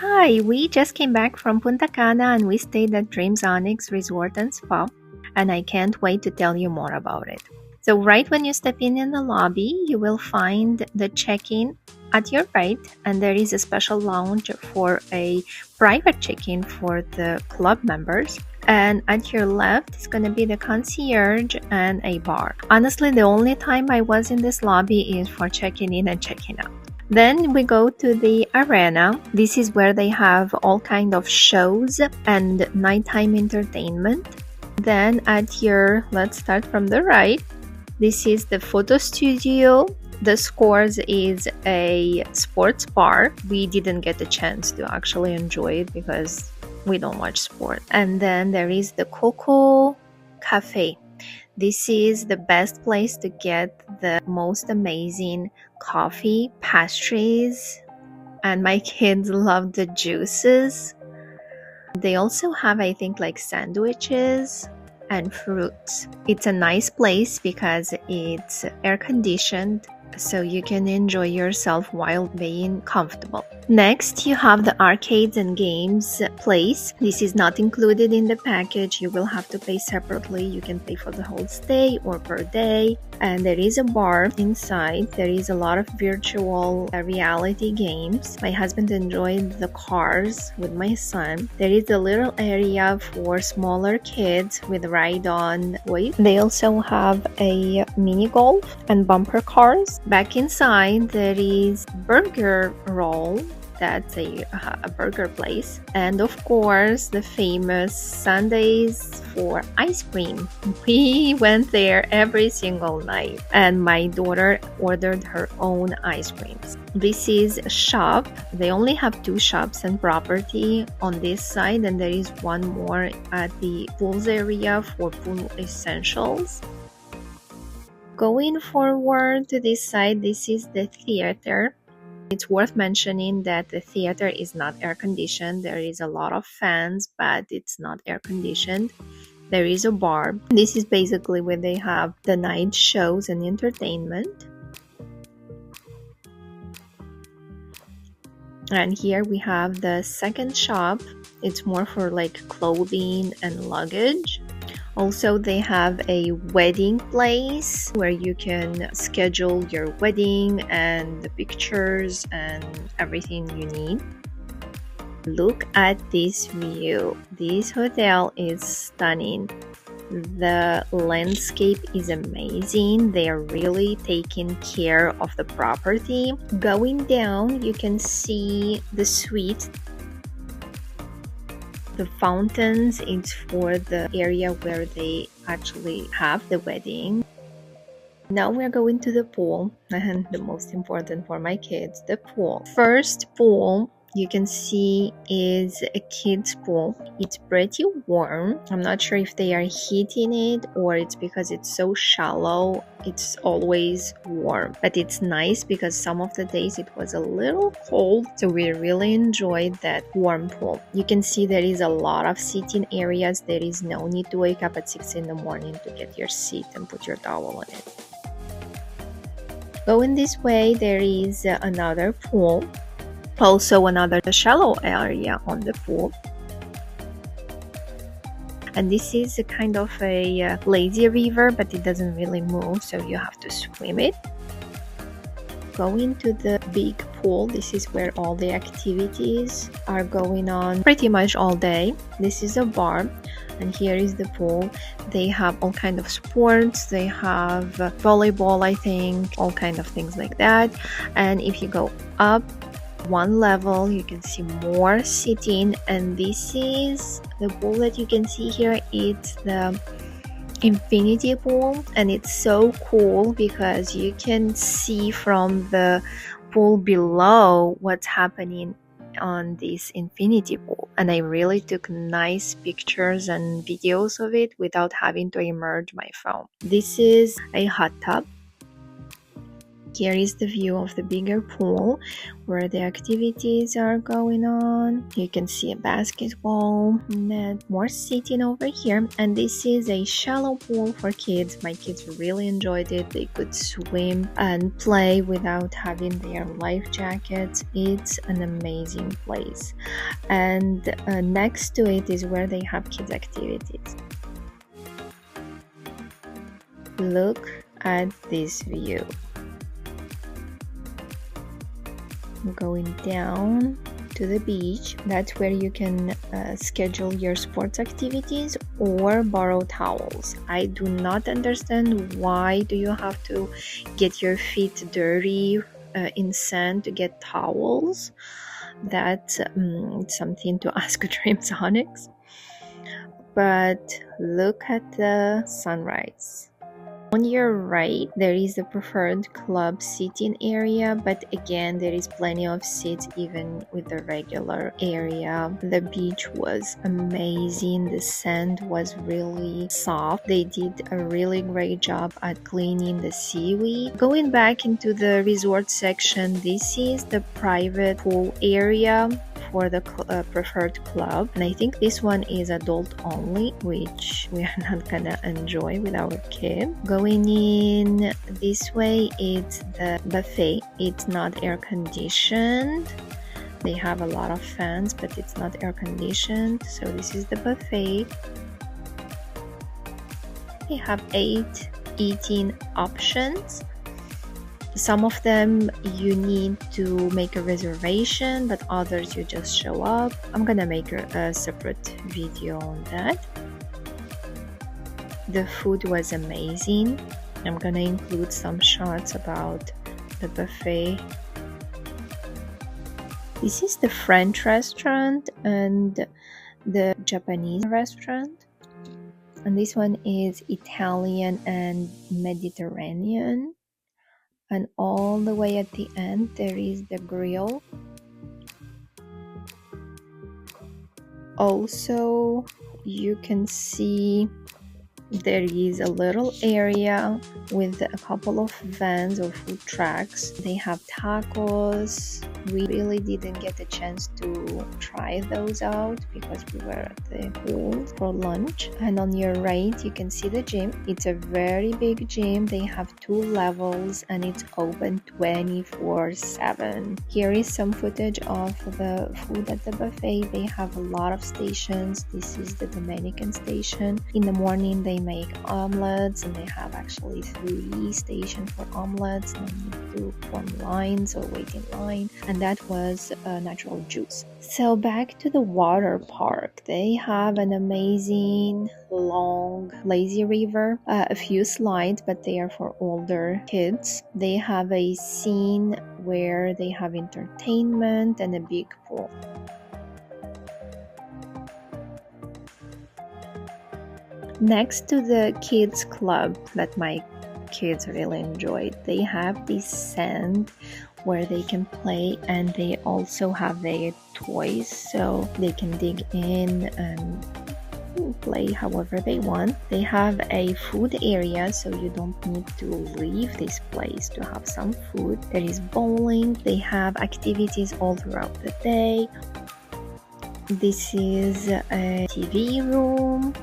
Hi, we just came back from Punta Cana and we stayed at Dreams Onyx Resort and Spa, and I can't wait to tell you more about it. So right when you step in the lobby, you will find the check-in at your right, and there is a special lounge for a private check-in for the club members. And at your left is going to be the concierge and a bar. Honestly, the only time I was in this lobby is for checking in and checking out. Then we go to the arena. This is where they have all kind of shows and nighttime entertainment. Then let's start from the right. This is the photo studio. The Scores is a sports bar. We didn't get the chance to actually enjoy it because we don't watch sport. And then there is the Coco Cafe. This is the best place to get the most amazing coffee, pastries, and my kids love the juices. They also have, I think, like sandwiches and fruits. It's a nice place because it's air conditioned, so you can enjoy yourself while being comfortable. Next, you have the arcades and games place. This is not included in the package. You will have to pay separately. You can pay for the whole stay or per day. And there is a bar inside. There is a lot of virtual reality games. My husband enjoyed the cars with my son. There is a little area for smaller kids with ride-on toys. They also have a mini golf and bumper cars. Back inside, there is burger roll. That's a burger place. And of course, the famous Sundays for ice cream. We went there every single night. And my daughter ordered her own ice creams. This is a shop. They only have 2 shops and property on this side. And there is one more at the pools area for pool essentials. Going forward to this side, this is the theater. It's worth mentioning that the theater is not air conditioned. There is a lot of fans, but it's not air conditioned. There is a bar. This is basically where they have the night shows and entertainment. And here we have the second shop. It's more for like clothing and luggage. Also, they have a wedding place where you can schedule your wedding and the pictures and everything you need. Look at this view. This hotel is stunning. The landscape is amazing. They are really taking care of the property. Going down, you can see the suite. The fountains is for the area where they actually have the wedding. Now we're going to the pool, and the most important for my kids, the pool. First pool you can see is a kids pool. It's pretty warm. I'm not sure if they are heating it or it's because it's so shallow. It's always warm, but it's nice because some of the days it was a little cold, so we really enjoyed that warm pool. You can see there is a lot of seating areas. There is no need to wake up at 6 in the morning to get your seat and put your towel in it. Going this way, there is another pool. Also another shallow area on the pool. And this is a kind of a lazy river, but it doesn't really move, so you have to swim it. Going to the big pool, this is where all the activities are going on pretty much all day. This is a bar, and here is the pool. They have all kind of sports. They have volleyball, I think, all kind of things like that. And if you go up one level, you can see more seating, and this is the pool that you can see here. It's the infinity pool, and it's so cool because you can see from the pool below what's happening on this infinity pool, and I really took nice pictures and videos of it without having to immerse my phone. This is a hot tub. Here is the view of the bigger pool where the activities are going on. You can see a basketball net, more seating over here, and this is a shallow pool for kids. My kids really enjoyed it. They could swim and play without having their life jackets. It's an amazing place. And next to it is where they have kids activities. Look at this view. Going down to the beach. That's where you can schedule your sports activities or borrow towels. I do not understand why do you have to get your feet dirty in sand to get towels. That's something to ask Dreams Onyx. But look at the sunrise. On your right, there is the preferred club seating area, but again, there is plenty of seats even with the regular area. The beach was amazing. The sand was really soft. They did a really great job at cleaning the seaweed. Going back into the resort section, this is the private pool area for the preferred club, and I think this one is adult only, which we are not gonna enjoy with our kid. Going in this way, it's the buffet. It's not air conditioned. They have a lot of fans, but it's not air conditioned. So this is the buffet. They have 8 eating options. Some of them you need to make a reservation, but others you just show up. I'm gonna make a separate video on that. The food was amazing. I'm gonna include some shots about the buffet. This is the French restaurant and the Japanese restaurant. And this one is Italian and Mediterranean. And all the way at the end, there is the grill. Also, you can see there is a little area with a couple of vans or food trucks. They have tacos. We really didn't get a chance to try those out because we were at the pool for lunch. And on your right, you can see the gym. It's a very big gym. They have 2 levels and it's open 24/7. Here is some footage of the food at the buffet. They have a lot of stations. This is the Dominican station. In the morning, they make omelets, and they have actually 3 stations for omelets. No need to form lines or wait in line. And that was natural juice. So back to the water park. They have an amazing long lazy river, a few slides, but they are for older kids. They have a scene where they have entertainment and a big pool. Next to the kids club that my kids really enjoyed, they have this sand where they can play, and they also have their toys so they can dig in and play however they want. They have a food area, so you don't need to leave this place to have some food. There is bowling. They have activities all throughout the day. This is a TV room.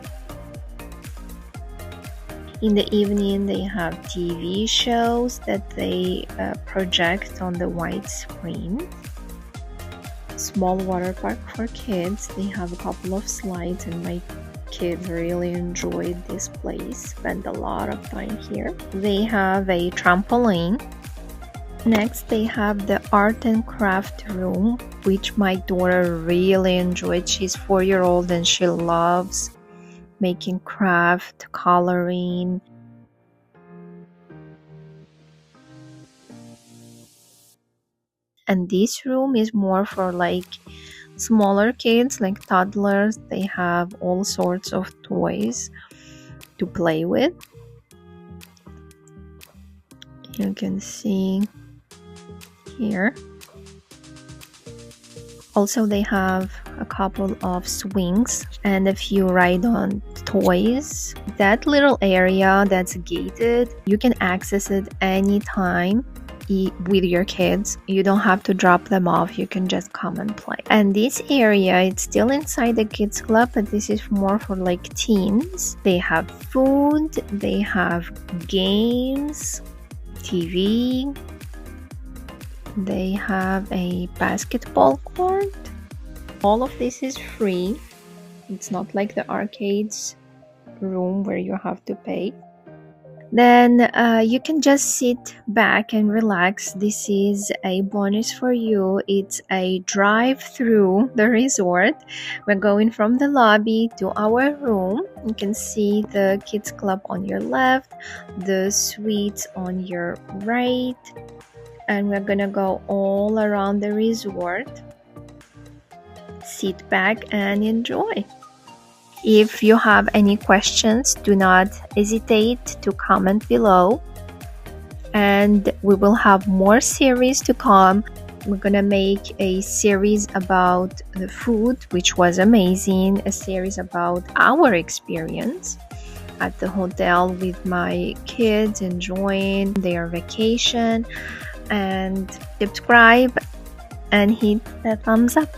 In the evening, they have TV shows that they project on the white screen. Small water park for kids. They have a couple of slides, and my kids really enjoyed this place. Spent a lot of time here. They have a trampoline. Next, they have the art and craft room, which my daughter really enjoyed. She's 4-year-old and she loves making craft, coloring. And this room is more for like smaller kids, like toddlers. They have all sorts of toys to play with. You can see here. Also, they have a couple of swings and a few ride-on toys. That little area that's gated, you can access it anytime. with your kids. You don't have to drop them off. You can just come and play. And this area, it's still inside the kids club, but this is more for like teens. They have food, they have games, TV, they have a basketball court. All of this is free. It's not like the arcades room where you have to pay. Then you can just sit back and relax. This is a bonus for you. It's a drive through the resort. We're going from the lobby to our room. You can see the kids club on your left, the suites on your right, and we're gonna go all around the resort. Sit back and enjoy. If you have any questions, do not hesitate to comment below. And we will have more series to come. We're gonna make a series about the food, which was amazing, a series about our experience at the hotel with my kids enjoying their vacation. And subscribe and hit the thumbs up.